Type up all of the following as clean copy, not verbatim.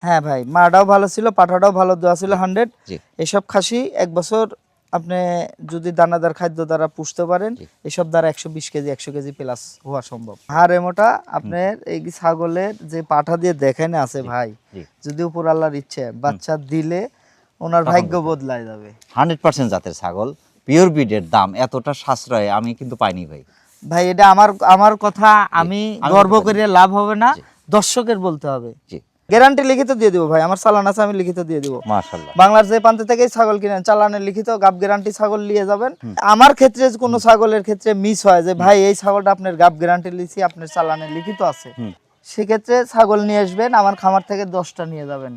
হ্যাঁ ভাই, মাটাও ভালো ছিল, পাঠাটাও ভালো দেওয়া ছিল 100। জি এসব খাসি 1 বছর আপনি যদি দানাদার খাদ্য দ্বারা পুষতে পারেন, জি এসব দ্বারা 120 কেজি 100 কেজি প্লাস হওয়া সম্ভব। হাড়ে মোটা আপনার এই ছাগলের যে পাঠা দিয়ে দেখেন আছে জি ভাই, জি যদি উপর আল্লাহর ইচ্ছে বাচ্চা দিলে ওনার তখন ভাগ্য বুঝতে হবে। বদলায় যাবে। 100% জাতের ছাগল, পিওর ব্রিডের দাম এতটা সাশ্রয় আমি কিন্তু পাইনি ভাই। ভাই এটা আমার আমার কথা, আমি আমি গর্ব বলতে পারি। করে লাভ হবে না, জি দর্শকের বলতে হবে। জি গ্যারান্টি লিখিত দিয়ে দিব ভাই, আমার চালান আছে, আমি লিখিত দিয়ে দিব। মাশাআল্লাহ। বাংলার যে প্রান্ত থেকে ছাগল কিনেন চালানের লিখিত গাব গ্যারান্টি ছাগল নিয়ে যাবেন। আমার ক্ষেত্রে কোনো ছাগলের ক্ষেত্রে মিস হয় যে ভাই এই ছাগলটা আপনার গাব গ্যারান্টি লিখি, আপনার চালানের লিখিত আছে, হুম। সেক্ষেত্রে ছাগল নিয়ে আসবেন, আমার খামার থেকে 10টা নিয়ে যাবেন।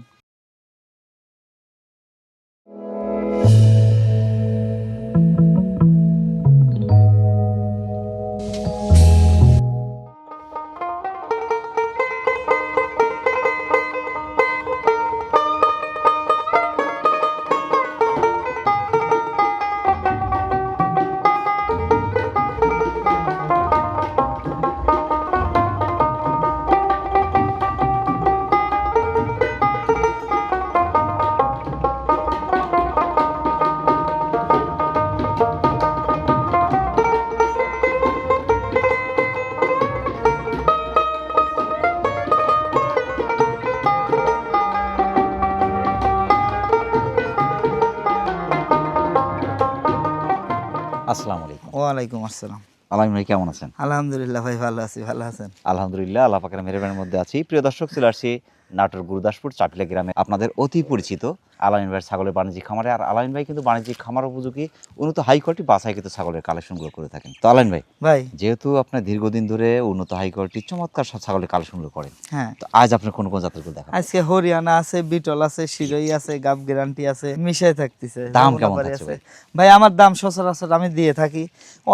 আসসালামু আলাইকুম। ওয়ালাইকুম আসসালাম। আলামিন ভাই কেমন আছেন? আলহামদুলিল্লাহ ভাই, ভালো আছি। ভালো আছেন? আলহামদুলিল্লাহ, আল্লাহ পাকের মেহেরবানির মধ্যে আছি। প্রিয় দর্শক, চলে আসছি নাটোর গুরুদাসপুর চাপিলা গ্রামে আপনাদের অতি পরিচিত আলামিন ভাইয়ের ছাগলের বাণিজ্যিক খামারে। আর আলামিন ভাই কিন্তু বাণিজ্যিক খামার উপযোগী উন্নত হাই কোয়ালিটি বাছাই কিন্তু ছাগলের কালেকশনগুলো করে থাকেন। তো আলামিন ভাই, ভাই যেহেতু আপনার দীর্ঘদিন ধরে উন্নত হাই কোয়ালিটি চমৎকার সব ছাগলের কালেকশনগুলো করেন, হ্যাঁ, তো আজ আপনার কোন কোন জাতেরগুলো দেখাবেন? আজকে হরিয়ানা আছে, বিটল আছে, শিরোই আছে, গাব গ্যারান্টি আছে, মিশাই থাকতেছে। দাম কেমন যমুনাপাড়ি থাকছে আছে। ভাই? ভাই আমার দাম সচরাচর আমি দিয়ে থাকি,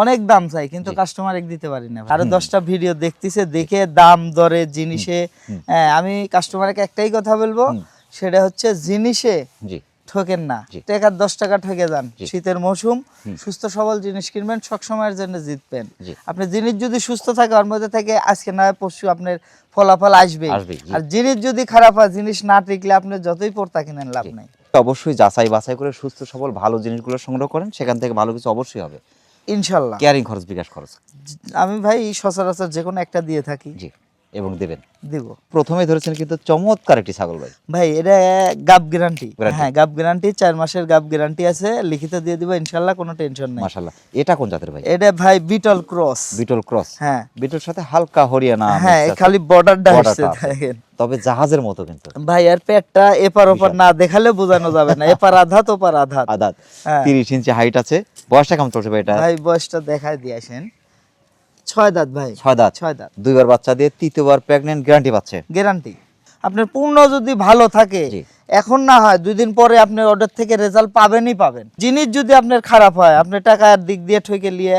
অনেক দাম চাই কিন্তু কাস্টমার দিতে পারি না। আরো 10টা ভিডিও দেখতেছে, দেখে দাম দরে জিনিসে হুম। আমি কাস্টমারকে একটাই কথা বলবো, হুম। সেটা হচ্ছে জিনিসে জি ঠকেন না। জি। টাকার 10 টাকা ঠকে যান। জি। শীতের মৌসুম, হুম। সুস্থ সবল জিনিস কিনবেন, সব সময়ের জন্য জিতবেন। জি। আপনি জিনিস যদি সুস্থ থাকে, ওর মধ্যে থেকে আজকে না হয় পরশু আপনার ফলাফল আসবেই। আসবেই, জি। আর জিনিস যদি খারাপ হয়, জিনিস না টিকলে আপনি যতই পড়তা কিনেন লাভ জি। নাই। অবশ্যই যাচাই বাছাই করে সুস্থ সবল ভালো জিনিসগুলো সংগ্রহ করেন, সেখান থেকে ভালো কিছু অবশ্যই হবে। ইনশাল্লাহ। ক্যারিং খরচ, বিকাশ খরচ। আমি ভাই সচরাচর যে কোনো একটা দিয়ে থাকি। জি, এবং দেবেন। দিব। প্রথমে ধরেছেন কিন্তু চমৎকার একটি ছাগল ভাই। ভাই এটা গাব গ্যারান্টি। Guarantee? হ্যাঁ, গাব গ্যারান্টি 4 মাসের গাব গ্যারান্টি আছে, লিখিত দিয়ে দিব ইনশাল্লাহ, কোনো টেনশন নাই। মাশাআল্লাহ। এটা কোন জাতের ভাই? এটা ভাই বিটল ক্রস। বিটল ক্রস। হ্যাঁ বিটল সাথে হালকা হরিয়ানা হ্যাঁ, mix আছে। খালি বর্ডারটা আসছে বর্ডারটা আছে। দেখেন। তবে জাহাজের মতো কিন্তু। ভাই আর পেটটা এপার ওপার বিশাল। না দেখালে বোঝানো যাবে না, এপার আধাত ওপার আধাত। আদাত। হ্যাঁ। 30 ইঞ্চি হাইট আছে। বয়সটা কেমন চলছে ভাই এটা? ভাই বয়সটা দেখায় দিয়ে আসেন। 6 দাঁত ভাই। 6 দাঁত। 6 দাঁত। দুইবার বাচ্চা দিয়ে তৃতীয়বার প্রেগন্যান্ট, গ্যারান্টি পাচ্ছে। গ্যারান্টি। আপনার পূর্ণ যদি ভালো থাকে, জি। এখন না হয় 2 দিন পরে আপনি অর্ডার থেকে রেজাল্ট পাবেনই পাবেন। জিনিস যদি আপনার খারাপ হয়, আপনি টাকার দিক দিয়ে ঠকে নিয়ে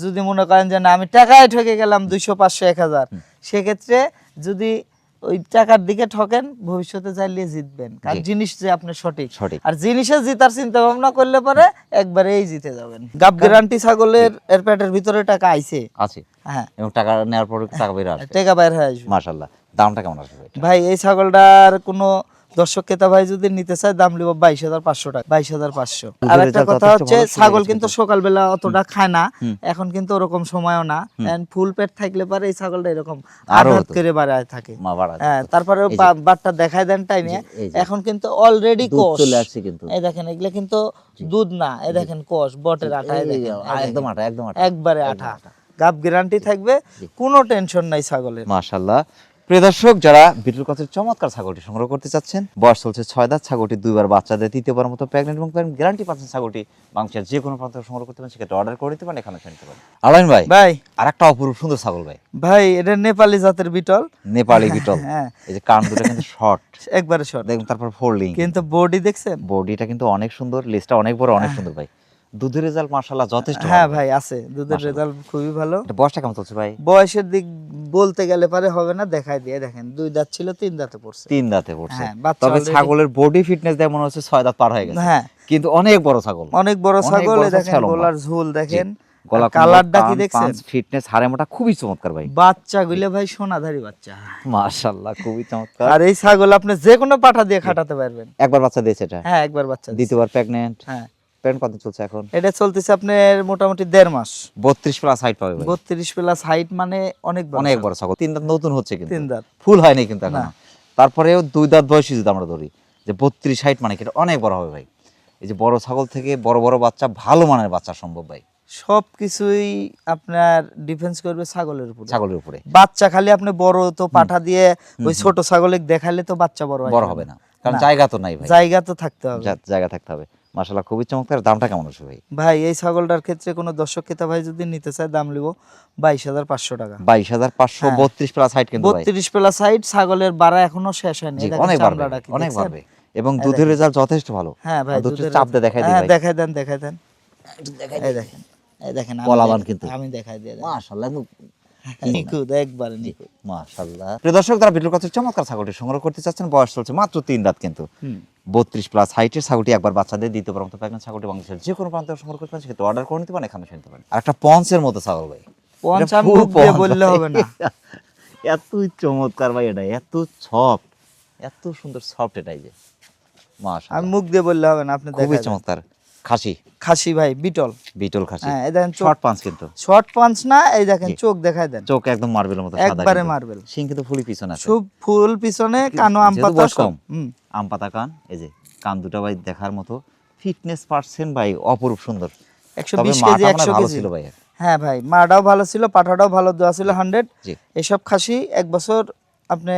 যদি মনে করেন যে না আমি টাকায় ঠকে গেলাম 200 500 1000, সেক্ষেত্রে যদি ওই টাকার দিকে ঠকেন, ভবিষ্যতে চাইলে জিতবেন, কারণ জি। জিনিস যে আপনি সঠিক। সঠিক। আর জিনিসে জিতার চিন্তা ভাবনা করলে পরে একবারেই জিতে যাবেন। গাব গ্যারান্টি ছাগলের এর পেটের ভিতরে টাকা আইছে। আছে। হ্যাঁ, এবং টাকা নেওয়ার পরে টাকা বের আসবে। টাকা বাইর হয়ে আসবে। মাশাআল্লাহ। দামটা কেমন আসবে ভাই? ভাই এই ছাগলটার কোনো দর্শক ক্রেতা ভাই যদি নিতে চায়, দাম লিব 22,500 টাকা। 22,500। আর একটা কথা হচ্ছে, ছাগল কিন্তু সকালবেলা অতটা খায় না, এখন কিন্তু ওরকম সময়ও না। ফুল পেট থাকলে পারে এই ছাগলটা এরকম আরো আঘাত হতো। করে বাড়ায় থাকে। মা বাড়া যেত। হ্যাঁ, তারপরে এই যে- বাটটা দেখায় দেন টাইনে। এই যে। এখন কিন্তু অলরেডি দুধ কোষ চলে আসছে কিন্তু। এই দেখেন, এগুলা কিন্তু দুধ না, এই দেখেন কোষ, বটের আটা, এই এই দেখেন, এই একদম দেখেন। আটা, একদম আটা। একবারে আঠা। গাব গ্যারান্টি থাকবে, কোনো টেনশন নাই ছাগলের। মাশাআল্লাহ। প্রিয় দর্শক, যারা বিটল ক্রসের চমৎকার ছাগলটি সংগ্রহ করতে চাচ্ছেন, বয়স চলছে 6 দাঁত, ছাগলটি দুইবার বাচ্চা দেয়, তৃতীয়বার মতো প্রেগন্যান্ট এবং গ্যারান্টি পাচ্ছেন। ছাগলটি বাংলাদেশের যে কোনো প্রান্ত থেকে সংগ্রহ করতে পারেন, সেক্ষেত্রে অর্ডার করে নিতে পারেন, এখানে নিতে পারেন। আলামিন ভাই, ভাই আরেকটা অপরূপ সুন্দর ছাগল ভাই। ভাই এটা নেপালি জাতের বিটল। নেপালি বিটল। হ্যাঁ। এই যে কান দুটো কিন্তু শর্ট, একবারে শর্ট, দেখুন, তারপর ফোল্ডিং, কিন্তু বডি দেখছেন? বডিটা কিন্তু অনেক সুন্দর, লেজটা অনেক বড়, অনেক সুন্দর ভাই। দুধের রেজাল্ট মাশাআল্লাহ যথেষ্ট হ্যাঁ ভালো ভাই, আছে দুধের মাশাআল্লাহ। রেজাল্ট খুবই ভালো। এটা বয়সটা কেমন চলছে ভাই? বয়সের দিক বলতে গেলে পারে হবে না, দেখাই দিয়ে দেখেন, 2 দাঁত ছিল 3 দাঁতে পড়ছে। 3 দাঁতে পড়ছে। হ্যাঁ, বাচ্চা তবে already- ছাগলের বডি ফিটনেস দেখে মনে হচ্ছে 6 দাঁত পার হয়ে গেছে। হ্যাঁ, কিন্তু অনেক বড় ছাগল। অনেক বড় অনেক ছাগল। বড় এই দেখেন ছাগল, লম্বা। গলার ঝুল দেখেন, গলা কালারটা কি দেখছেন? ফিটনেস হাড়ে মোটা খুবই চমৎকার ভাই। বাচ্চা গুলো ভাই সোনাধারী বাচ্চা। মাশাআল্লাহ খুবই চমৎকার। আর এই ছাগল আপনি যে কোনো পাঠা দিয়ে খাটাতে পারবেন। একবার বাচ্চা দিয়েছে এটা? হ্যাঁ একবার বাচ্চা দিয়েছে। দ্বিতীয়বার প্রেগন্যান্ট? হ্যাঁ। প্রেগন্যান্ট কত চলছে এখন? এটা চলতেছে আপনার মোটামুটি 1.5 মাস। 32 প্লাস হাইট পাবে ভাই। 32 প্লাস হাইট মানে অনেক বড়। অনেক বড় ছাগল। 3 দাঁত নতুন হচ্ছে কিন্তু। 3 দাঁত। ফুল হয়নি কিন্তু না। এখনো। তারপরেও 2 দাঁত বয়সী যদি আমরা ধরি যে 32 হাইট মানে কি এটা অনেক বড় হবে ভাই। এই যে বড় ছাগল থেকে বড় বড় বাচ্চা, ভালো মানের বাচ্চা সম্ভব ভাই। সবকিছুই আপনার ডিফেন্স করবে ছাগলের উপরে। ছাগলের উপরে বাচ্চা খালি আপনি বড় তো পাঠা দিয়ে ওই ছোট ছাগলে দেখালে তো বাচ্চা বড় হবে না, কারণ জায়গা তো নাই ভাই। জায়গা তো থাকতে হবে। জায়গা থাকতে হবে। মাশাআল্লাহ খুবই চমৎকার। দামটা কেমন আছে ভাই? ভাই এই ছাগলটার ক্ষেত্রে কোনো দর্শক ক্রেতা ভাই যদি নিতে চায় দাম লিব 22,500 টাকা। 22,500। 32 প্লাস হাইট কিন্তু ভাই। 32 প্লাস হাইট, ছাগলের বাড়া এখনো শেষ হয়নি। জি, অনেক বাড়বে, অনেক বাড়বে এবং দুধের রেজাল্ট যথেষ্ট ভালো। হ্যাঁ ভাই দুধের চাপ দিয়ে দেখাই দিই হ্যাঁ ভাই। দেখাই দেন এই দেখেন এই দেখেন কলাবান কিন্তু। আমি দেখাই দিয়ে দেন। মাশাআল্লাহ নিখুঁত, একবারে নিখুঁত। মাশাআল্লাহ। প্রিয় দর্শক, যারা ভিডিওর কাছে চমৎকার ছাগলটি সংগ্রহ করতে চাচ্ছেন, বয়স চলছে মাত্র 3 দাঁত কিন্তু। 32 প্লাস হাইটের ছাগলটি একবার বাচ্চা দিয়ে দ্বিতীয় পর্যন্ত প্রেগন্যান্ট ছাগলটি বাংলাদেশের যে কোনো প্রান্তে সংগ্রহ করতে পারেন, সেক্ষেত্রে অর্ডার করে নিতে পারেন, এখানে শুনতে পারেন। আর একটা পঞ্চের মতো ছাগল ভাই। পঞ্চ আমি মুখ দিয়ে বললে হবে না। এতই চমৎকার ভাই, এটা এত সফট, এত সুন্দর সফট এটাই যে মাশাআল্লাহ। আমি মুখ দিয়ে বললে হবে না, আপনি খুবই দেখেন। চমৎকার খাসি। খাসি ভাই, বিটল খাসি। হ্যাঁ এই দেখেন শর্ট পাঁচ কিন্তু। শর্ট পাঁচ না, এই দেখেন চোখ দেখাই দেন। চোখ একদম মার্বেলের মতো সাদা, একবারে মার্বেল। শিং কিন্তু ফুলি পিছনে আছে। খুব ফুল পিছনে, কানো আম পাতা কম। আম পাতা কান, এই যে কান দুটো ভাই দেখার মতো। ফিটনেস পার্সেন্ট ভাই অপরূপ সুন্দর। 120 কেজি 100 কেজি ছিল ভাই। হ্যাঁ ভাই, মাটাও ভালো ছিল, পাঠাটাও ভালো দেওয়া ছিল 100। জি। এসব খাসি এক বছর আপনি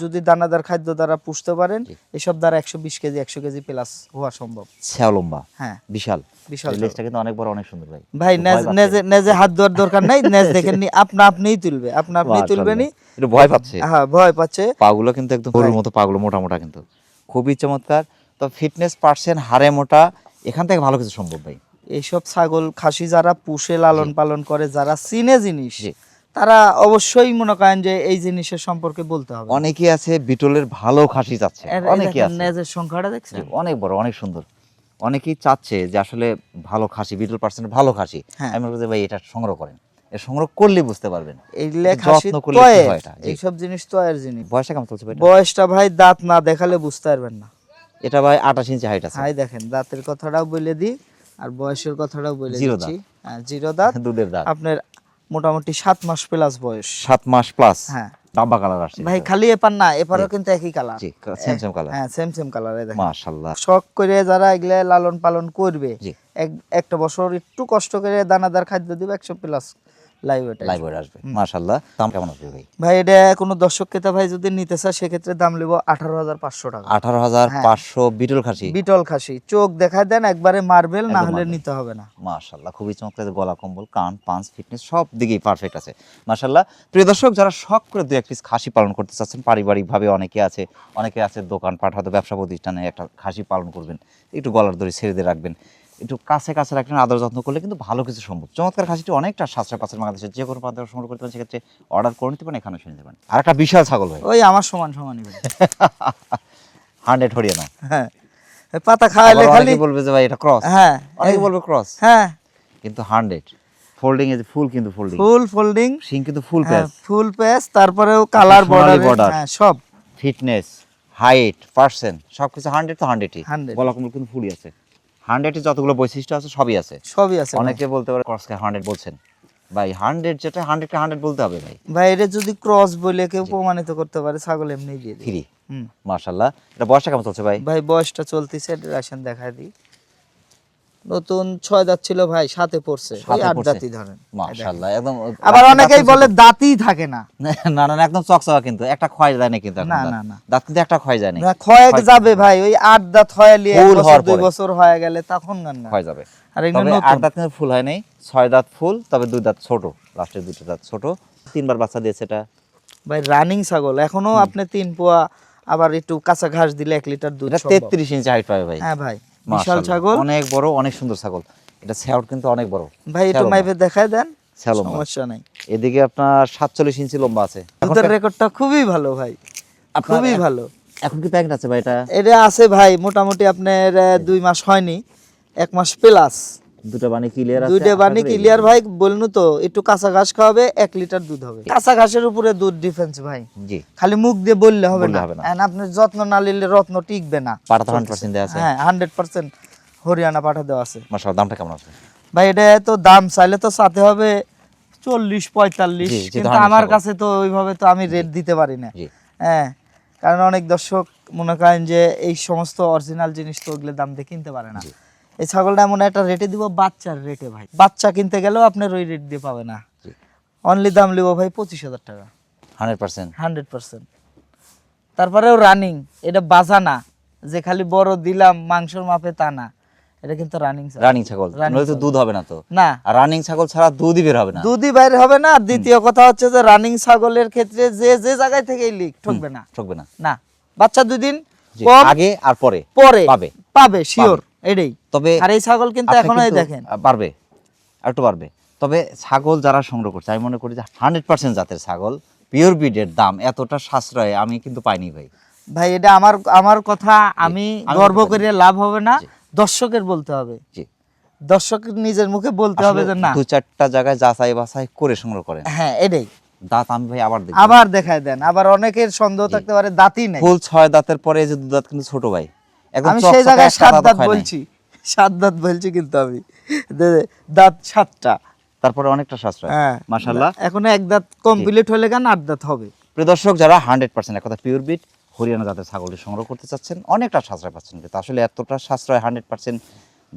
যদি দানাদার খাদ্য দ্বারা পুষতে পারেন, এসব দ্বারা 120 কেজি 100 কেজি প্লাস হওয়া সম্ভব। ছাও লম্বা, হ্যাঁ বিশাল বিশাল। লেজটা কিন্তু অনেক বড়, অনেক সুন্দর ভাই। ভাই নেজে হাত দেওয়ার দরকার নাই, নেজ দেখেন নি, আপনিই তুলবে, আপনিই তুলবেনি। একটু ভয় পাচ্ছে। হ্যাঁ ভয় পাচ্ছে। পাগুলো কিন্তু একদম গরুর মতো, পাগুলো মোটা মোটা কিন্তু খুবই চমৎকার। তো ফিটনেস পার্সেন্ট, হাড়ে মোটা, এখান থেকে ভালো কিছু সম্ভব ভাই। এইসব ছাগল খাসি যারা পুষে লালন পালন করে, যারা চিনে জিনিস, জি। তারা অবশ্যই মনে করেন যে এই জিনিসের সম্পর্কে বলতে হবে। অনেকে আছে বিটলের ভালো খাসি চাচ্ছে, অনেকে আছে। নেজের সংখ্যাটা দেখছেন অনেক বড়, অনেক সুন্দর। অনেকেই চাচ্ছে যে আসলে ভালো খাসি, বিটল পার্সেন্ট ভালো খাসি। হ্যাঁ। আমি বলতে ভাই এটা সংগ্রহ করেন, এটা সংগ্রহ করলে বুঝতে পারবেন। এইগুলা যত্ন খাসি করলে কি তয়ে, হয় এটা। জি। এইসব জিনিস তয়ের জিনিস। বয়সটা কেমন চলছে ভাই? বয়সটা ভাই দাঁত না দেখালে বুঝতে পারবেন না। এটা ভাই 28 ইঞ্চি হাইট আছে। হাই দেখেন, দাঁতের কথাটাও বলে দিই আর বয়সের কথাটাও বলে জিরো দিচ্ছি। হ্যাঁ জিরো দাঁত। দুধের দাঁত। আপনার মোটামুটি 7 মাস প্লাস বয়স। 7 মাস প্লাস। হ্যাঁ। ডাব্বা কালার আসছে ভাই খালি এপার না, এপারও কিন্তু একই কালার। জি, সেম সেম কালার। হ্যাঁ সেম কালার। এই দেখেন মাশাআল্লাহ। শখ করে যারা এগুলা লালন পালন করবে, জি। একটা বছর একটু কষ্ট করে দানাদার খাদ্য দিবে, 100 প্লাস লাইভ ওয়েট আসবে। মাশাআল্লাহ। দাম কেমন আসবে ভাই? ভাই এটা কোনো দর্শক ক্রেতা ভাই যদি নিতে চায়, সেক্ষেত্রে দাম লিব 18,500 টাকা। 18,500 বিটল খাসি। বিটল খাসি, চোখ দেখায় দেন, একবারে মার্বেল, না হলে নিতে হবে না। মাশাআল্লাহ খুবই চমৎকার। গলা কম্বল, কান, পাঁচ, ফিটনেস সব দিকেই পারফেক্ট আছে মাশাআল্লাহ। প্রিয় দর্শক, যারা শখ করে 2-1 পিস খাসি পালন করতে চাচ্ছেন পারিবারিকভাবে, অনেকে আছে দোকান পাট, হয়তো ব্যবসা প্রতিষ্ঠানে একটা খাসি পালন করবেন, একটু গলার দড়ি ছেড়ে দিয়ে রাখবেন, একটু কাছে রাখবেন, আদর যত্ন করলে কিন্তু ভালো কিছু সম্ভব। চমৎকার খাসিটি অনেকটা সাশ্রয় পাচ্ছেন, বাংলাদেশের যে কোনো প্রান্তে সংগ্রহ করতে পারেন, সেক্ষেত্রে অর্ডার করে নিতে পারেন, এখানে শুনে নিতে পারেন। আর একটা বিশাল ছাগল ভাই, ওই আমার সমানই ভাই। 100 হরিয়ানা। হ্যাঁ পাতা খাওয়াইলে খালি বলবে যে ভাই এটা ক্রস। হ্যাঁ অনেকে বলবে ক্রস। হ্যাঁ কিন্তু 100 ফোল্ডিং এজ ফুল, কিন্তু ফোল্ডিং, ফুল ফোল্ডিং, সিং কিন্তু ফুল প্যাচ, ফুল প্যাচ, তারপরেও কালার বর্ডার, হ্যাঁ সব ফিটনেস, হাইট, পার্সেন্ট সবকিছু 100 তো 100ই। 100 গলা কম্বল কিন্তু ফুলই আছে। 100 এর যতগুলো বৈশিষ্ট্য আছে সবই আছে। অনেকে বলতে পারে ক্রসকে 100 বলছেন, ভাই 100 যেটা 100 কে 100 বলতে হবে ভাই। ভাই এটা যদি ক্রস বলে কেউ প্রমাণিত করতে পারে, ছাগল এমনি দিয়ে দিই। ফ্রি। মাশাআল্লাহ। এটা বয়সটা কেমন চলছে ভাই? ভাই বয়সটা চলতেছে, রেশন দেখায় দিই। নতুন 6 দাঁত ছিল ভাই, সাথে পড়ছে, ওই 8 দাঁতই ধরেন। মাশাআল্লাহ একদম। আবার অনেকেই বলে দাঁতই থাকে না। না না, একদম চকচকা কিন্তু, একটা ক্ষয় যায় না কিন্তু এখন। না দাঁত কিন্তু একটা ক্ষয় যায় না। ক্ষয় যাবে ভাই, ওই 8 দাঁত হয়ে লিয়ে 1 বছর 2 পরে। বছর হয়ে গেলে তখন গান ক্ষয় যাবে। আর এগুলো তবে 8 নতুন। দাঁত কিন্তু ফুল হয় নাই, 6 দাঁত ফুল, তবে 2 দাঁত ছোট, লাস্টের 2টা দাঁত ছোট। 3 বার বাচ্চা দিয়েছে এটা ভাই, রানিং ছাগল এখনো আপনি 3 পোয়া, আবার একটু কাঁচা ঘাস দিলে 1 লিটার দুধ এটা সম্ভব। 33 ইঞ্চি হাইট পাবে ভাই। হ্যাঁ ভাই, বিশাল মাশাআল্লাহ, ছাগল, অনেক বড়, অনেক সুন্দর ছাগল। এটা ছাউট কিন্তু অনেক বড় ভাই, একটু মাইপে দেখায় দেন, লম্বা। সমস্যা নাই। এদিকে আপনার 47 ইঞ্চি লম্বা আছে। দুধের রেকর্ডটা খুবই ভালো ভাই, খুবই ভালো। এখন কি প্যাকেট আছে ভাই? এটা এটা আছে ভাই, মোটামুটি আপনার 2 মাস হয়নি, 1 মাস প্লাস। দুটো বানি ক্লিয়ার আছে, দুইটা আশা বানি করি ক্লিয়ার ভাই, বলনু তো একটু কাঁচা ঘাস খাওয়াবে, 1 লিটার দুধ হবে। কাঁচা ঘাসের উপরে দুধ ডিফেন্স ভাই, জি। খালি মুখ দিয়ে বললে হবে বললে না, হবে না। And আপনি যত্ন না নিলে রত্ন টিকবে না। পাটা তো 100% দেয়া আছে। হ্যাঁ 100% হরিয়ানা পাঠা দেওয়া আছে মাশাআল্লাহ। দামটা কেমন আছে ভাই? এটা তো দাম চাইলে তো সাথে হবে 40-45, জি, কিন্তু যেহেতু আমার ছাগল। কাছে তো ওইভাবে তো আমি রেট দিতে পারি না। জি। হ্যাঁ, কারণ অনেক দর্শক মনে করেন যে এই সমস্ত অরিজিনাল জিনিস তো ওগুলো দাম দিয়ে কিনতে পারে না। জি। এই ছাগলটা এমন একটা রেটে দিব, বাচ্চার রেটে ভাই, বাচ্চা কিনতে গেলেও আপনার ওই রেট দিয়ে পাবে না। জি। অনলি দাম লিব ভাই 25,000 টাকা, 100%। 100%। তারপরেও রানিং, এটা বাজা না যে খালি বড় দিলাম মাংসের মাপে, তা না, এটা কিন্তু রানিং রানিং ছাগল, নইলে তো দুধ হবে না তো। না, আর রানিং ছাগল ছাড়া দুধই বের হবে না। দুধই বাইরে হবে না। আর দ্বিতীয় কথা হচ্ছে যে রানিং ছাগলের ক্ষেত্রে যে যে জায়গায় থেকেই লিক ঠকবে না। ঠকবে না। না, বাচ্চা 2 দিন জি, কম আগে আর পরে পরে পাবে। পাবে শিওর এটাই। তবে আর এই ছাগল কিন্তু আপনি এখনো কিন্তু দেখেন বাড়বে, একটু বাড়বে। তবে ছাগল যারা সংগ্রহ করছে, আমি মনে করি যে 100% জাতের ছাগল পিওর ব্রিডের দাম এতটা সাশ্রয় আমি কিন্তু পাইনি ভাই। ভাই, এটা আমার কথা, আমি আমি গর্ব বলতে করে লাভ হবে না, জি। দর্শকের বলতে হবে। জি। দর্শকের নিজের মুখে বলতে হবে যে না, 2-4টা জায়গায় যাচাই বাছাই করে সংগ্রহ করেন। হ্যাঁ এটাই। দাঁত আমি ভাই আবার দেখব, আবার দেখায় দেন। আবার অনেকের সন্দেহ থাকতে পারে দাঁতই নেই। ফুল 6 দাঁতের পরে এই যে 2 দাঁত কিন্তু ছোট ভাই, একদম আমি সেই চকচকে জায়গায় একটা 7 দাঁতও দাঁত হয় নাই। বলছি, 7 দাঁত বলছি, কিন্তু আমি দাঁত 7টা। তারপরে অনেকটা সাশ্রয় হ্যাঁ মাশাআল্লাহ। এখনো 1 দাঁত কমপ্লিট হলে গান 8 দাঁত হবে। প্রিয় দর্শক, যারা 100% এক কথা পিওর ব্রিড হরিয়ানা জাতের ছাগলটি সংগ্রহ করতে চাচ্ছেন, অনেকটা সাশ্রয় পাচ্ছেন। কিন্তু আসলে এতটা সাশ্রয় 100%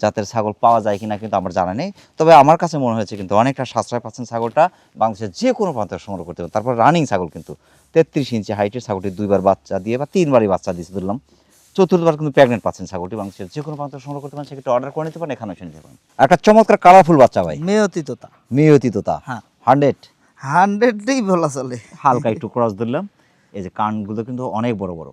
জাতের ছাগল পাওয়া যায় কিনা কিন্তু আমার জানা নেই। তবে আমার কাছে মনে হয়েছে কিন্তু অনেকটা সাশ্রয় পাচ্ছেন। ছাগলটা বাংলাদেশের যে কোনো প্রান্তে সংগ্রহ করতে পারেন। তারপর রানিং ছাগল কিন্তু 33 ইঞ্চি হাইটের ছাগলটি 2বার বাচ্চা দিয়ে বা 3বারই বাচ্চা দিয়েছে ধরলাম, 4বার কিন্তু প্রেগনেন্ট পাচ্ছেন। ছাগলটি বাংলাদেশের যে কোনো প্রান্তে সংগ্রহ করতে পারেন, সেক্ষেত্রে অর্ডার করে নিতে পারেন, এখানে এসে নিতে পারেন। একটা চমৎকার কালারফুল বাচ্চা ভাই, মেয়তিততা, মেয়তিততা। হ্যাঁ 100 100ই বলা চলে। হালকা একটু ক্রস ধরলাম। এই যে কানগুলো কিন্তু অনেক বড় বড়,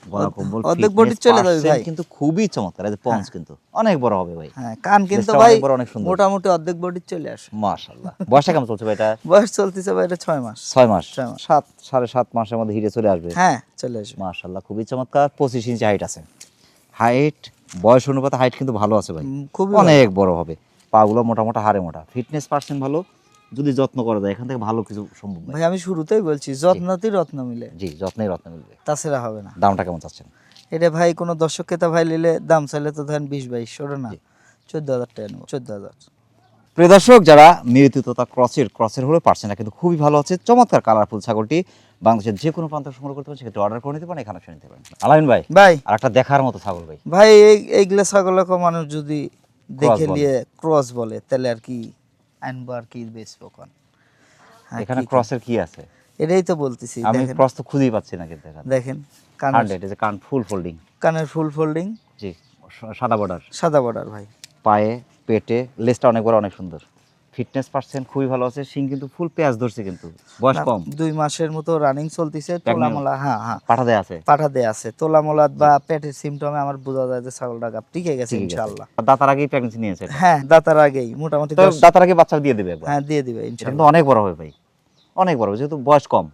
গলা কম্বল অর্ধেক বডি চলে যাবে ভাই, কিন্তু খুবই চমৎকার। এই যে পঞ্চ কিন্তু অনেক বড় হবে ভাই। হ্যাঁ কান কিন্তু লেজটা ভাই অনেক বড়, অনেক সুন্দর। মোটামুটি অর্ধেক বডি চলে আসে। মাশাআল্লাহ। বয়সটা কেমন চলছে ভাই এটা? বয়স চলতেছে ভাই এটা 6 মাস। 6 মাস, 6 মাস। 7.5 মাসের মধ্যে হিরে চলে আসবে। হ্যাঁ চলে আসবে। মাশাআল্লাহ, খুবই চমৎকার। 25 ইঞ্চি হাইট আছে। হাইট বয়স অনুপাতে হাইট কিন্তু ভালো আছে ভাই, খুবই অনেক বড় হবে। পাগুলো মোটা হাড়ে মোটা, ফিটনেস পার্সেন্ট ভালো। যদি যত্ন করা যায় এখান থেকে ভালো কিছু সম্ভব ভাই। ভাই আমি শুরুতেই বলছি যত্নতেই রত্ন মিলে, জি, যত্নেই রত্ন মিলবে। তাছাড়া হবে না। দামটা কেমন চাচ্ছেন? এটা ভাই কোনো দর্শক ক্রেতা ভাই নিলে দাম চাইলে তো ধরেন 20-22, ওটা না 14,000 টাকা নেবো, 14,000। প্রিয় দর্শক, যারা নিয়তিততা ক্রসের হলে পার্সেন্টটা কিন্তু খুবই ভালো আছে। চমৎকার কালারফুল ছাগলটি বাংলাদেশের যে কোনো প্রান্ত সংগ্রহ করতে পারেন, সেক্ষেত্রে অর্ডার করে নিতে পারেন, এখানে এসে নিতে পারেন। আলামিন ভাই, ভাই আর একটা দেখার মতো ছাগল ভাই, ভাই এইগুলা ছাগলকে মানুষ যদি দেখে বলে। নিয়ে ক্রস বলে, তাহলে আর কি আনবো আর কি বেচবো কোন? হ্যাঁ, এখানে কি ক্রসের কি আছে? এটাই তো বলতেছি। আমি দেখেন ক্রস তো খুঁজেই পাচ্ছি না কিন্তু এখানে। দেখেন কানের 100 এই যে কান ফুল ফোল্ডিং, কানের ফুল ফোল্ডিং, জি, সাদা বর্ডার, সাদা বর্ডার ভাই। পায়ে পেটে লেজটা অনেক বড়, অনেক সুন্দর। ফিটনেস পার্সেন্ট খুবই ভালো আছে। শিং কিন্তু ফুল পেঁয়াজ ধরছে, কিন্তু বয়স কম। 2 মাসের মতো রানিং চলতেছে। তোলামলা, হ্যাঁ হ্যাঁ পাঠা দেয়া আছে, পাঠা দেয়া আছে। তোলামলাত বা পেটের সিমটমে আমার বোঝা যায় যে ছাগলটা গাব টিকে গেছে ঠিক আছে। ইনশাআল্লাহ। দাতার আগেই প্রেগন্যান্সি নিয়েছে এটা। হ্যাঁ দাতার আগেই মোটামুটি তো 10, দাতার আগে বাচ্চা দিয়ে দেবে একবার। হ্যাঁ দিয়ে দিবে এটা ইনশাআল্লাহ। কিন্তু অনেক বড় হবে ভাই, অনেক বড় হবে, যেহেতু বয়স কম।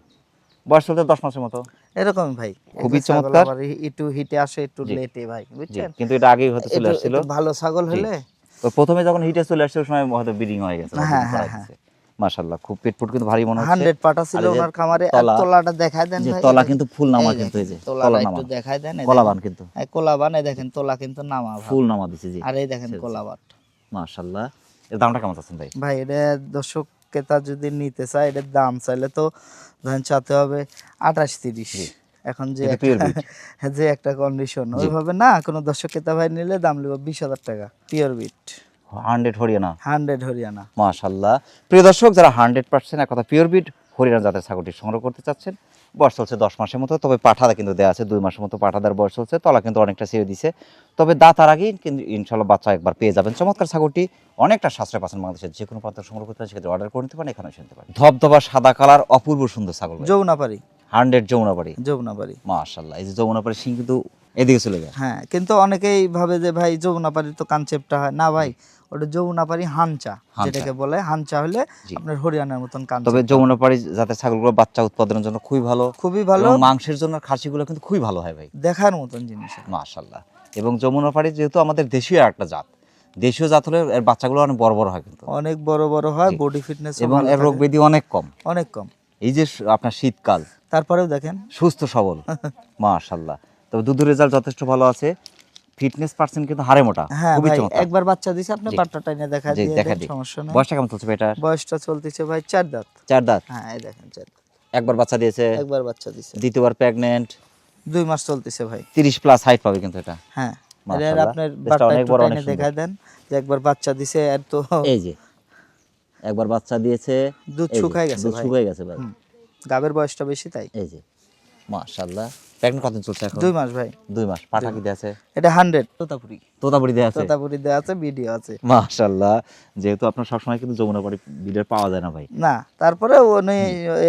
বয়স চলতে 10 মাসের মতো। এরকমই ভাই, খুবই এই যে ছাগল চমৎকার। আবার একটু হিটে আসে, একটু জি। লেটে ভাই, জি, বুঝছেন? কিন্তু এটা আগেই হতে চলে একটু- আসছিল। একটু ভালো ছাগল হলে তো প্রথমে যখন হিটে চলে আসছিল, ওই সময় হয়তো ব্রিডিং হয়ে গেছে। হ্যাঁ, হ্যাঁ, মাশাআল্লাহ, খুব পেটপুট কিন্তু ভারী মনে হচ্ছে। 100 পাটা ছিল আর এই যে ওনার খামারে। আর তলা, তোলাটা দেখায় দেন যে ভাই। তলা এই কিন্তু দেখেন, ফুল নামা, এই কিন্তু এই যে দেখেন, তোলাটা তলা একটু নামা, দেখায় দেন। এই কলাবান দেখেন, কিন্তু এই কোলাবান, এই দেখেন তোলা কিন্তু নামা ভাব। ফুল নামা দিছে। জি, আর এই দেখেন কোলাবাট। মাশাআল্লাহ। এর দামটা কেমন চাচ্ছেন ভাই? ভাই এটা দর্শক ক্রেতা যদি নিতে চায়, এটার দাম চাইলে তো ধরেন চাতে হবে 28-30। এখন যে এটা pure breed। যে একটা কন্ডিশন ওইভাবে না, কোনো দর্শক ক্রেতা ভাই নিলে দাম নেব 20,000 টাকা। পিওর বিট 100 হরিয়ানা, 100 হরিয়ানা। মাশাআল্লাহ। প্রিয় দর্শক, যারা 100% এক কথা পিওর ব্রিড হরিয়ানা জাতের ছাগলটি সংগ্রহ করতে চাচ্ছেন, বয়স চলছে 10 মাসের মতো। তবে পাঠাদা কিন্তু দেওয়া আছে 2 মাসের মতো, পাঠাদার বয়স চলছে। তলা কিন্তু অনেকটা ছেড়ে দিছে। তবে দাঁতার আগেই কিন্তু ইনশাআল্লাহ বাচ্চা একবার পেয়ে যাবেন। চমৎকার ছাগলটি অনেকটা সাশ্রয় পাচ্ছেন। বাংলাদেশের যে কোনো প্রান্ত সংগ্রহ করতে পারেন, সেক্ষেত্রে অর্ডার করে নিতে পারেন, এখানে এসে নিতে পারেন। ধবধবা সাদা কালার, অপূর্ব সুন্দর ছাগল ভাই। যৌনাপাড়ি, 100 যমুনাবাড়ি, যৌনাপাড়ি। মাশাআল্লাহ। এই যে যমুনাবাড়ি সিং কিন্তু এদিকে চলে যায়। হ্যাঁ কিন্তু অনেকেই ভাবে যে ভাই যমুনাপাড়ির তো কনসেপ্টটা হয় না ভাই, ওটা যমুনাপাড়ি হানচা যেটাকে বলে। হানচা হলে আপনার হরিয়ানার মতন কানসেপ্ট। তবে যমুনাপাড়ি জাতের ছাগলগুলো বাচ্চা উৎপাদনের জন্য খুবই ভালো, খুবই ভালো, এবং মাংসের জন্য খাসিগুলো কিন্তু খুবই ভালো হয় ভাই, দেখার মতন জিনিস। মাশাআল্লাহ। এবং যমুনাপাড়ি যেহেতু আমাদের দেশীয় একটা জাত, দেশীয় জাত হলে এর বাচ্চাগুলো অনেক বড় বড় হয় কিন্তু, অনেক বড় বড় হয়, জি। বডি ফিটনেস এবং এর রোগ ব্যাধি অনেক কম। অনেক কম। এই যে আপনার শীতকাল, তারপরেও দেখেন সুস্থ সবল, মাশাআল্লাহ। তবে দুধের রেজাল্ট যথেষ্ট ভালো আছে, ফিটনেস পার্সেন্ট কিন্তু হাড়ে মোটা, হ্যাঁ খুবই ভাই, চমৎকার। একবার বাচ্চা দিছে, আপনি জি। বাটটা টাইনে দেখা জি, দিয়ে দেখা দেন, দিই। সমস্যা নাই। বয়সটা কেমন চলছে এটার? বয়সটা চলতেছে ভাই 4 দাঁত। 4 দাঁত। হ্যাঁ, এই দেখেন 4 দাঁত। একবার বাচ্চা দিয়েছে, একবার বাচ্চা দিছে, দ্বিতীয়বার প্রেগন্যান্ট, 2 মাস চলতেছে ভাই। 30 প্লাস হাইট পাবে কিন্তু এটা। হ্যাঁ, এর মাশাআল্লাহ, আপনার লেজটা বাটটা অনেক একটু বড়, অনেক টাইনে সুন্দর। দেখা দেন যে একবার বাচ্চা দিছে, আর তো এই যে একবার বাচ্চা দিয়েছে, দুধ এই যে, শুকায় গেছে দুধ ভাই। শুকায় গেছে ভাই। গাবের বয়সটা বেশি তাই। এই যে মাশাআল্লাহ। প্রেগন্যান্ট কত চলছে এখন? 2 মাস ভাই। 2 মাস। পাঠা কি দেয়া আছে? এটা 100 তোতাপুরি। তোতাপুরি দেয়া আছে। তোতাপুরি দেওয়া আছে, ভিডিও আছে। মাশাআল্লাহ। যেহেতু আপনার সবসময় কিন্তু যমুনাপাড়ি বিডার পাওয়া যায় না ভাই। না, তারপরে উনি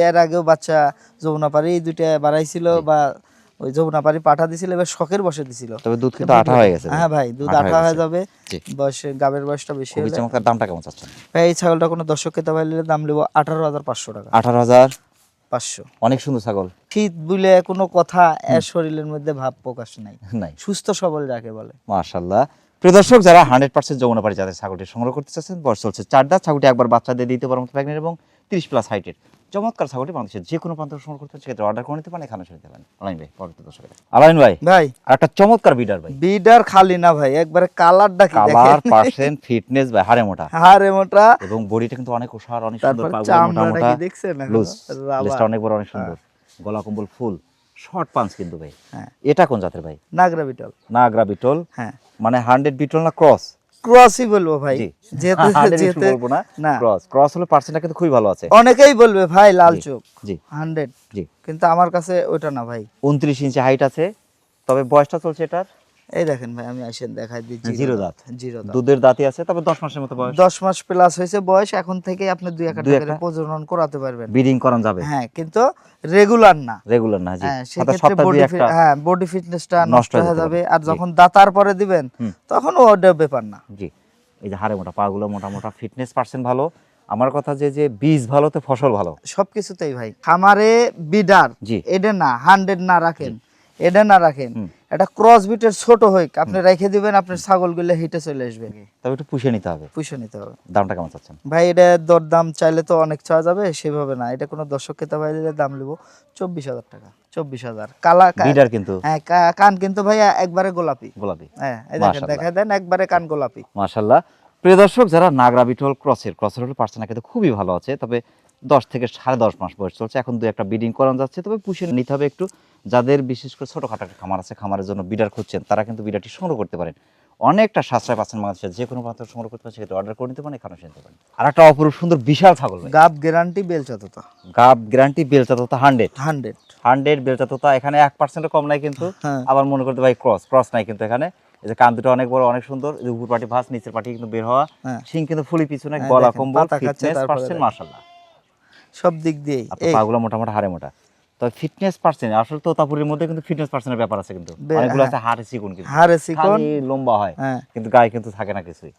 এর আগেও বাচ্চা যমুনাপাড়ি এই দুইটা বাড়াইছিল, বা ওই যমুনাপাড়ি পাঠা দিছিল, এবার শখের বসে দিছিল। তবে দুধ কিন্তু আঠা হয়ে গেছে। হ্যাঁ ভাই, দুধ আঠা হয়ে যাবে, জি। বয়সে গাবের বয়সটা বেশি খুবই হলে। চমৎকার। দামটা কেমন চাচ্ছেন? ভাই এই ছাগলটা কোনো দর্শক খেতে পারলে দাম নেব 18,500 টাকা। 18,500। 500। অনেক সুন্দর ছাগল। শীত বুলে কোনো কথা এর শরীরের মধ্যে ভাব প্রকাশ নাই, নাই। সুস্থ সবল যাকে বলে। মাশাআল্লাহ। প্রিয় দর্শক, যারা 100% যমুনাপাড়ি জাতের ছাগলটি সংগ্রহ করতে চাচ্ছেন, বয়স চলছে 4 দাঁত, ছাগলটি একবার বাচ্চা দিয়ে দিতে পারার মতো প্রেগন্যান্ট এবং 30 প্লাস হাইটের চমৎকার ছাগলটি বাংলাদেশের যে কোনো প্রান্ত সংগ্রহ করতে সেক্ষেত্রে অর্ডার করে নিতে পারেন, এখানে এসে নিতে পারেন। আলাইন ভাই, পরবর্তী দর্শক। আলাইন ভাই, ভাই আর একটা চমৎকার বিডার ভাই। বিডার খালি না ভাই, একবারে কালারটা কি কালার, দেখেন, পার্সেন্ট, ফিটনেস ভাই হাড়ে মোটা, হাড়ে মোটা। এবং বডিটা কিন্তু অনেক ওষার, অনেক সুন্দর, তারপর পাগুলো মোটা চামড়াটা মোটা, কি দেখছেন এখন? Loose, rubber. লেজটা অনেক বড়, অনেক সুন্দর, গলা কম্বল ফুল, শর্ট পাঞ্চ কিন্তু ভাই। হ্যাঁ, এটা কোন জাতের ভাই? নাগরা বিটল। নাগরা বিটল। হ্যাঁ, মানে 100 বিটল না ক্রস? ক্রসই বলবো ভাই, জি। যেহেতু 100 যেহেতু বলবো না, না, ক্রস। ক্রস হলে পার্সেন্টটা কিন্তু খুবই ভালো আছে। অনেকেই বলবে ভাই লাল জি, চোখ জি 100, জি। কিন্তু আমার কাছে ওটা না ভাই। 29 ইঞ্চি হাইট আছে, তবে বয়সটা চলছে এটার এই দেখেন ভাই, আমি আসেন দেখাই দিই। জিরো দাঁত। জিরো দাঁত। দুধের দাঁতই আছে, তবে 10 মাসের মতো বয়স। 10 মাস প্লাস হয়েছে বয়স, এখন থেকে আপনি 2-1 দুই টাকা একটা প্রজনন করাতে পারবেন। ব্রিডিং করানো যাবে। হ্যাঁ, কিন্তু রেগুলার না। রেগুলার না, জি। হ্যাঁ, অর্থাৎ সেক্ষেত্রে সপ্তাহে বডি 2-1টা। হ্যাঁ, বডি ফিটনেসটা নষ্ট নষ্ট হয়ে হয়ে যেতে যাবে, পারে। আর জি। যখন দাঁতার পরে দিবেন তখন ওটা ব্যাপার না। জি। এই যে হাড়ে মোটা, পাগুলো মোটা মোটা, ফিটনেস পার্সেন্ট ভালো। আমার কথা যে বীজ ভালো তো ফসল ভালো। সবকিছুতেই ভাই, খামারে বিডার জি। এটা না 100 না রাখেন, এটা না রাখেন, এটা ক্রস বিটের ছোট হইক, আপনি রেখে দিবেন, আপনার ছাগলগুলো হিটে চলে আসবে। তবে একটু পুষে নিতে হবে। পুষে নিতে হবে। দামটা কেমন চাচ্ছেন? ভাই এটা দরদাম চাইলে তো অনেক চাওয়া যাবে, সেভাবে না। এটা কোনো দর্শক খেতে পাইলে দাম নেব 24,000 টাকা। 24,000 কালা বিডার কিন্তু। হ্যাঁ, কান কিন্তু ভাই একবারে গোলাপি। গোলাপি। হ্যাঁ, এই দেখেন, মাশাআল্লাহ। দেখাই দেন, একবারে কান গোলাপি। মাশাআল্লাহ। প্রিয় দর্শক, যারা নাগরা বিটল ক্রসের হলে পার্সেন্ট কিন্তু খুবই ভালো আছে, তবে 10 থেকে 10.5 মাস বয়স চলছে, এখন 2-1টা ব্রিডিং করানো যাচ্ছে, তবে পুষে নিতে হবে একটু। যাদের বিশেষ করে ছোটখাটো একটা খামার আছে, খামারের জন্য বিডার খুঁজছেন, তারা কিন্তু বিডারটি সংগ্রহ করতে পারেন। অনেকটা সাশ্রয় পাচ্ছেন বাংলাদেশের যে কোনো প্রান্ত সংগ্রহ করতে পারেন, সেক্ষেত্রে অর্ডার করে নিতে পারেন, এখানে এসে নিতে পারেন। আর একটা অপরূপ সুন্দর বিশাল ছাগল ভাই। গাব গ্যারান্টি বেলচাততা। গাব গ্যারান্টি, বেলচাততা 100 100 বেলচাততা, এখানে 1% কম নাই কিন্তু। হ্যাঁ। আবার মনে করতে ভাই ক্রস নাই কিন্তু এখানে। এই যে কান দুটো অনেক বড়, অনেক সুন্দর, এই যে উপর পাটি ভাঁজ, নিচের পাটি কিন্তু বের হওয়া, হ্যাঁ। শিং কিন্তু ফুলি পিছনে, হ্যাঁ, গলা দেখেন, কম্বল, পাতা খাচ্ছে, ফিটনেস তারপরে পার্সেন্ট দেখেন। মাশাআল্লাহ। সব দিক দিয়েই আপনার পাগুলো মোটামুটি হাড়ে মোটা, তবে ফিটনেস পার্সেন্ট আসলে তোতাপুরির মধ্যে কিন্তু ফিটনেস পার্সেন্টের ব্যাপার আছে কিন্তু। অনেকগুলো আছে হাড়ে চিকন, কিন্তু হাড়ে চিকন, খালি লম্বা হয়, হ্যাঁ, কিন্তু গায়ে কিন্তু থাকে না কিছুই।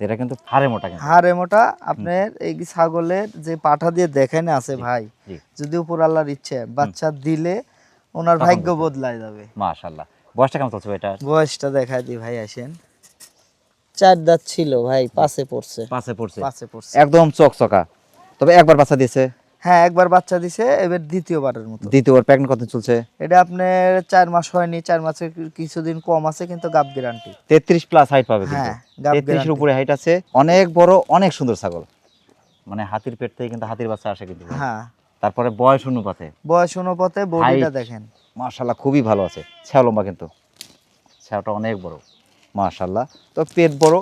এটা কিন্তু হাড়ে মোটা কিন্তু। হাড়ে মোটা। আপনার এই ছাগলের যে পাঠা দিয়ে দেখানো আছে ভাই, জি। যদি উপর আল্লাহর ইচ্ছে বাচ্চা দিলে ওনার তখন ভাগ্য বুঝতে বদলায় যাবে। মাশাআল্লাহ। বয়সটা কেমন চলছে এটা? বয়সটা দেখাই দিই ভাই, আসেন। 4 দাঁত ছিল ভাই, পাশে পড়ছে। পাঁচে পড়ছে, পাশে পড়ছে। একদম চকচকা। তবে একবার বাচ্চা দিয়েছে। হ্যাঁ, একবার বাচ্চা দিছে, এবার দ্বিতীয়বারের মতো। দ্বিতীয়বার প্রেগন্যান্ট কত চলছে? এটা আপনার 4 মাস হয়নি, 4 মাসের কিছুদিন কম আছে, কিন্তু গাব গ্যারান্টি। 33 প্লাস হাইট পাবে কিন্তু। হ্যাঁ, গাব 33 এর গ্যারান্টি। উপরে হাইট আছে, অনেক বড়, অনেক সুন্দর ছাগল। মানে হাতির পেট থেকে কিন্তু হাতির বাচ্চা আসে কিন্তু। হ্যাঁ, তারপরে বয়স অনুপাতে বয়স অনুপাতে বডিটা Height। দেখেন। মাশাআল্লাহ খুবই ভালো আছে, ছাও লম্বা কিন্তু, ছাওটা অনেক বড় মাশাআল্লাহ। তো পেট বড়,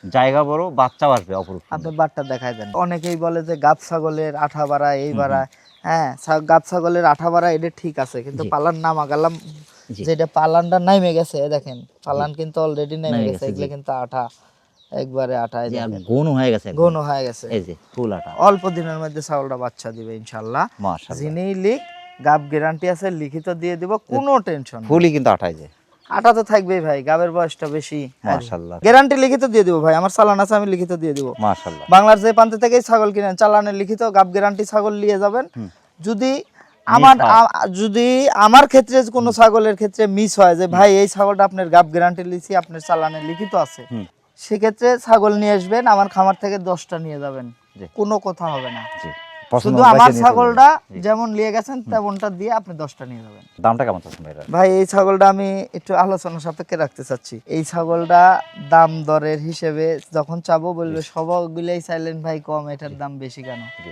জায়গা বড়, বাচ্চাও আসবে অপরূপ সুন্দর। আপনি বাটটা দেখাই দেন। অনেকেই বলে যে গাব ছাগলের আঠা বাড়া, এই বাড়া। হ্যাঁ, গাব ছাগলের আঠা বাড়া এটা ঠিক আছে, কিন্তু জি। পালান নামা গেলাম, জি। যেটা পালানটা নামে গেছে, এই দেখেন পালান কিন্তু অলরেডি নেমে নেমে গেছে, গেছে, এগুলো জি। কিন্তু আঠা, একবারে আঠা। এই যে আর দেখেন ঘন হয়ে গেছে একদম। ঘন হয়ে গেছে। এই যে ফুল আটা অল্প দিনের মধ্যে ছাগলটা বাচ্চা দিবে ইনশাআল্লাহ। মাশাআল্লাহ। যিনি লিখ গাব গ্যারান্টি আছে, লিখিত দিয়ে দিব, কোনো টেনশন নেই। ফুলই কিন্তু আঠাই যায়। আটা তো থাকবেই ভাই, গাবের বয়সটা বেশি। মাশাআল্লাহ। গ্যারান্টি লিখিত দিয়ে দিব ভাই, আমার চালান আছে, আমি লিখিত দিয়ে দিব। মাশাআল্লাহ। বাংলার যে প্রান্ত থেকেই ছাগল কিনেন, চালানের লিখিত গাব গ্যারান্টি ছাগল নিয়ে যাবেন। যদি যদি আমার ক্ষেত্রে কোনো ছাগলের ক্ষেত্রে মিস হয় যে ভাই এই ছাগলটা আপনার গাব গ্যারান্টি লিছি, আপনার চালানের লিখিত আছে, সেক্ষেত্রে ছাগল নিয়ে আসবেন, আমার খামার থেকে 10টা নিয়ে যাবেন, জি। কোনো কথা হবে না। জি, পছন্দ শুধু হলে আমার নিয়ে চলে ছাগলটা যাবেন। জি। যেমন নিয়ে গেছেন তেমনটা দিয়ে আপনি 10টা নিয়ে যাবেন। দামটা কেমন চাচ্ছেন ভাই এটার? ভাই এই ছাগলটা আমি একটু আলোচনা সাপেক্ষে রাখতে চাচ্ছি। এই ছাগলটা দাম দরের হিসেবে যখন চাবো বলবে সবগুলাই চাইলেন ভাই কম, এটার দাম বেশি কেন? জি।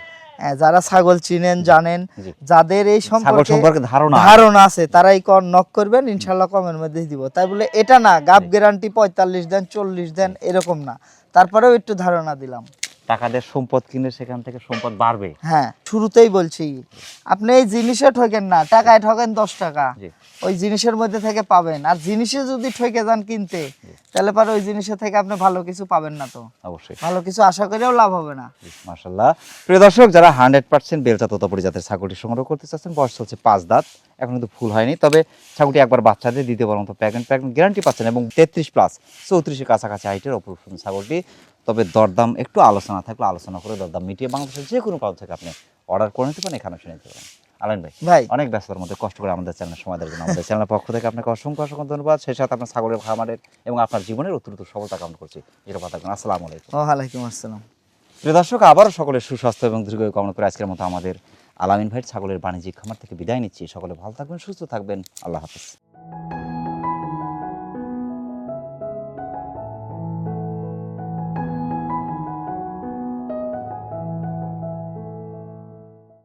যারা ছাগল চিনেন জানেন, জি। যাদের এই ছাগল সম্পর্কে ধারণা ধারণা আছে তারাই নক করবেন, ইনশাল্লাহ কমের মধ্যে দিব। তাই বলে এটা না গাব গ্যারান্টি 45 দেন 40 দেন এরকম না, তারপরেও একটু ধারণা দিলাম। টাকা দিয়ে সম্পদ কিনে সেখান থেকে সম্পদ বাড়বে। হ্যাঁ, শুরুতেই বলছি আপনি এই জিনিসে ঠকেন না, টাকায় ঠকেন 10 টাকা, জি। ওই জিনিসের মধ্যে থেকে পাবেন। আর জিনিসে যদি ঠকে যান কিনতে, তাহলে পরে ওই জিনিসের থেকে আপনি ভালো কিছু পাবেন না, তো অবশ্যই। ভালো কিছু আশা করেও লাভ হবে না। মাশাআল্লাহ। প্রিয় দর্শক, যারা 100% বেলচা তোতাপুরি জাতের ছাগলটি সংগ্রহ করতে চাচ্ছেন, বয়স চলছে 5 দাঁত, এখন কিন্তু ফুল হয়নি, তবে ছাগলটি একবার বাচ্চা দিয়ে দ্বিতীয়বার মতো প্রেগনেন্ট গ্যারান্টি পাচ্ছেন এবং 33 প্লাস 34 কাছাকাছি হাইটের অপরূপ সুন্দর ছাগলটি। তবে দরদাম একটু আলোচনা থাকলে আলোচনা করে দরদাম মিটিয়ে বাংলাদেশের যে কোনো প্রান্ত থেকে আপনি অর্ডার করে নিতে পারেন, এখানে শুনে নিতে পারেন। আলাইন ভাই, ভাই অনেক ব্যস্ততার মধ্যে কষ্ট করে আমাদের চ্যানেল সময় দেওয়ার জন্য আমাদের চ্যানেলের পক্ষ থেকে আপনাকে অসংখ্য অসংখ্য ধন্যবাদ। সেই সাথে আপনার ছাগলের খামারের এবং আপনার জীবনের অত্যন্ত সফলতা কামনা করছি। যেটা থাকবেন। আসসালামু আলাইকুম। ওয়ালাইকুম আসসালাম। প্রিয় দর্শক, আবারও সকলের সুস্বাস্থ্য এবং দীর্ঘায়ু কামনা করে আজকের মতো আমাদের আলামিন ভাইয়ের ছাগলের বাণিজ্যিক খামার থেকে বিদায় নিচ্ছি। সকলে ভালো থাকবেন, সুস্থ থাকবেন। আল্লাহ হাফেজ।